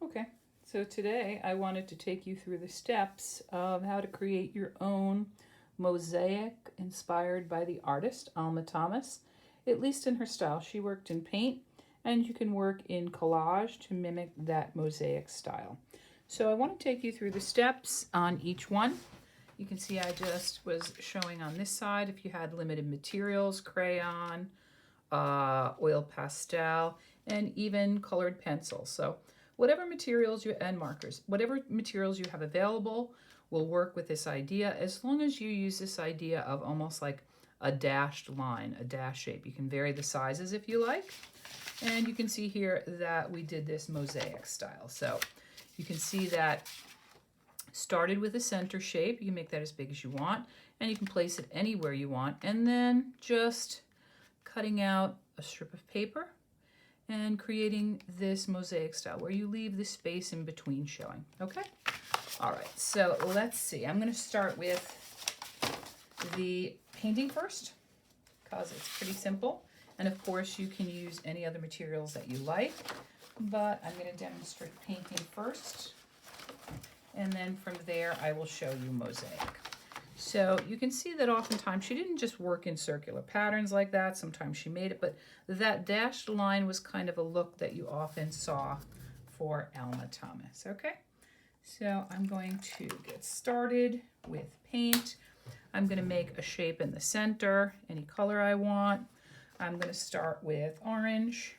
Okay, so today I wanted to take you through the steps of how to create your own mosaic inspired by the artist Alma Thomas, at least in her style. She worked in paint, and you can work in collage to mimic that mosaic style. So I want to take you through the steps on each one. You can see I just was showing on this side if you had limited materials, crayon, oil pastel, and even colored pencils. So whatever materials you and markers, whatever materials you have available will work with this idea, as long as you use this idea of almost like a dashed line, a dash shape. You can vary the sizes if you like. And you can see here that we did this mosaic style. So you can see that started with a center shape. You can make that as big as you want, and you can place it anywhere you want, and then just cutting out a strip of paper and creating this mosaic style where you leave the space in between showing. Okay? All right, so let's see. I'm going to start with the painting first because it's pretty simple. And of course, you can use any other materials that you like, but I'm going to demonstrate painting first. And then from there, I will show you mosaic. So you can see that oftentimes she didn't just work in circular patterns like that. Sometimes she made it, but that dashed line was kind of a look that you often saw for Alma Thomas, okay? So I'm going to get started with paint. I'm going to make a shape in the center, any color I want. I'm going to start with orange.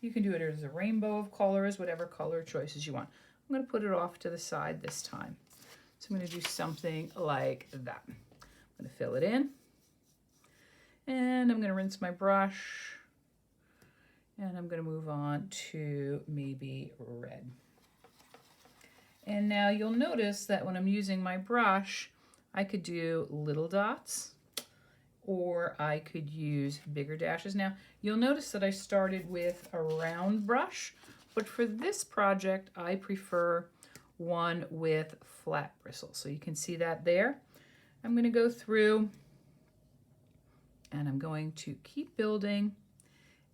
You can do it as a rainbow of colors, whatever color choices you want. I'm going to put it off to the side this time. So I'm going to do something like that. I'm going to fill it in. And I'm going to rinse my brush. And I'm going to move on to maybe red. And now you'll notice that when I'm using my brush, I could do little dots, or I could use bigger dashes. Now, you'll notice that I started with a round brush, but for this project, I prefer one with flat bristles. So you can see that there. I'm going to go through and I'm going to keep building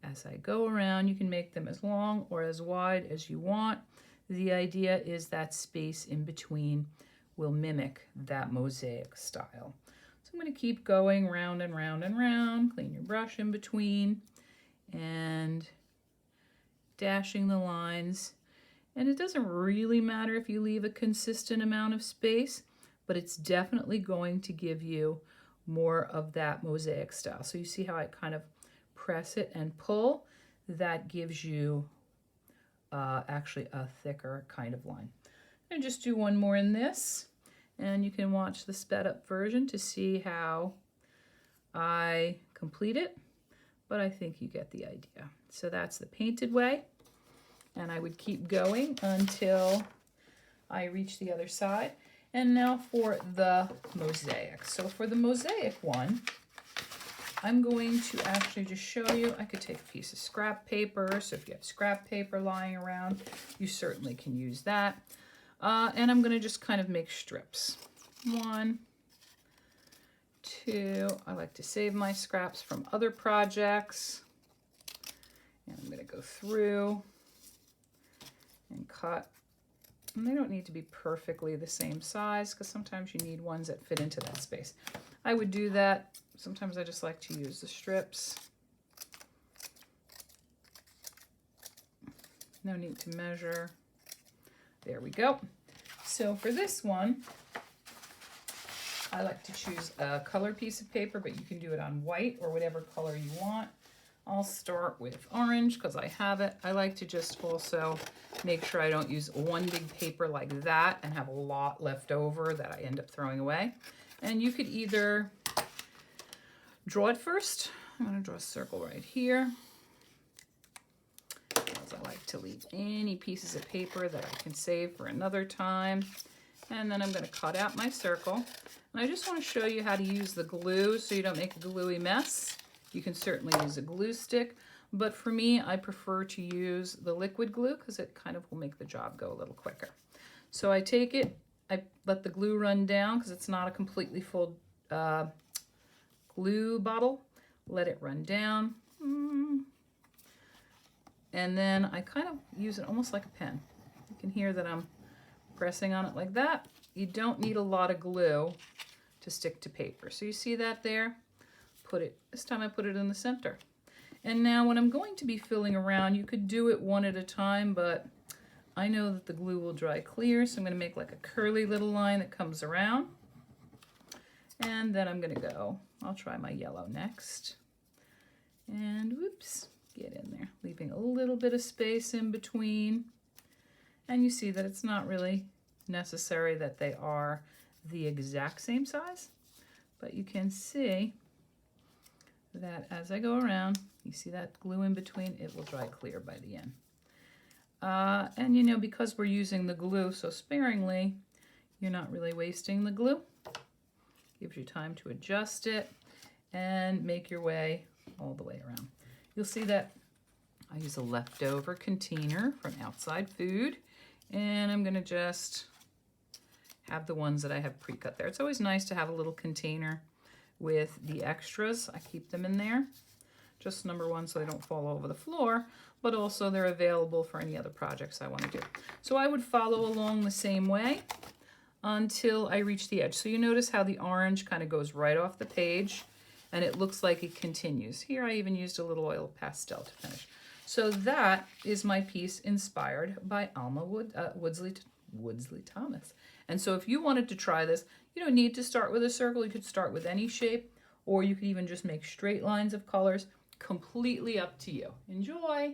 as I go around. You can make them as long or as wide as you want. The idea is that space in between will mimic that mosaic style. So I'm going to keep going round and round and round. Clean your brush in between and dashing the lines. And it doesn't really matter if you leave a consistent amount of space, but it's definitely going to give you more of that mosaic style. So you see how I kind of press it and pull? That gives you actually a thicker kind of line. And just do one more in this, and you can watch the sped up version to see how I complete it, but I think you get the idea. So that's the painted way. And I would keep going until I reach the other side. And now for the mosaic. So for the mosaic one, I'm going to actually just show you. I could take a piece of scrap paper. So if you have scrap paper lying around, you certainly can use that. And I'm going to just kind of make strips. 1, 2. I like to save my scraps from other projects. And I'm going to go through and cut. And they don't need to be perfectly the same size because sometimes you need ones that fit into that space. I would do that. Sometimes I just like to use the strips. No need to measure. There we go. So for this one, I like to choose a colored piece of paper, but you can do it on white or whatever color you want. I'll start with orange because I have it. I like to just also make sure I don't use one big paper like that and have a lot left over that I end up throwing away. And you could either draw it first. I'm going to draw a circle right here, because I like to leave any pieces of paper that I can save for another time. And then I'm going to cut out my circle. And I just want to show you how to use the glue so you don't make a gluey mess. You can certainly use a glue stick, but for me, I prefer to use the liquid glue because it kind of will make the job go a little quicker. So I take it, I let the glue run down because it's not a completely full glue bottle. Let it run down. And then I kind of use it almost like a pen. You can hear that I'm pressing on it like that. You don't need a lot of glue to stick to paper. So you see that there? This time I put it in the center. And now when I'm going to be filling around, you could do it one at a time, but I know that the glue will dry clear, so I'm going to make like a curly little line that comes around. And then I'm going to go, I'll try my yellow next. And whoops, get in there, leaving a little bit of space in between. And you see that it's not really necessary that they are the exact same size, but you can see that as I go around, you see that glue in between, it will dry clear by the end. And you know, because we're using the glue so sparingly, you're not really wasting the glue. Gives you time to adjust it and make your way all the way around. You'll see that I use a leftover container from outside food, and I'm gonna just have the ones that I have pre-cut there. It's always nice to have a little container with the extras. I keep them in there, just number one, so they don't fall over the floor, but also they're available for any other projects I want to do. So I would follow along the same way until I reach the edge. So you notice how the orange kind of goes right off the page and it looks like it continues. Here I even used a little oil pastel to finish. So that is my piece inspired by Alma Thomas. And so if you wanted to try this, you don't need to start with a circle. You could start with any shape, or you could even just make straight lines of colors. Completely up to you. Enjoy!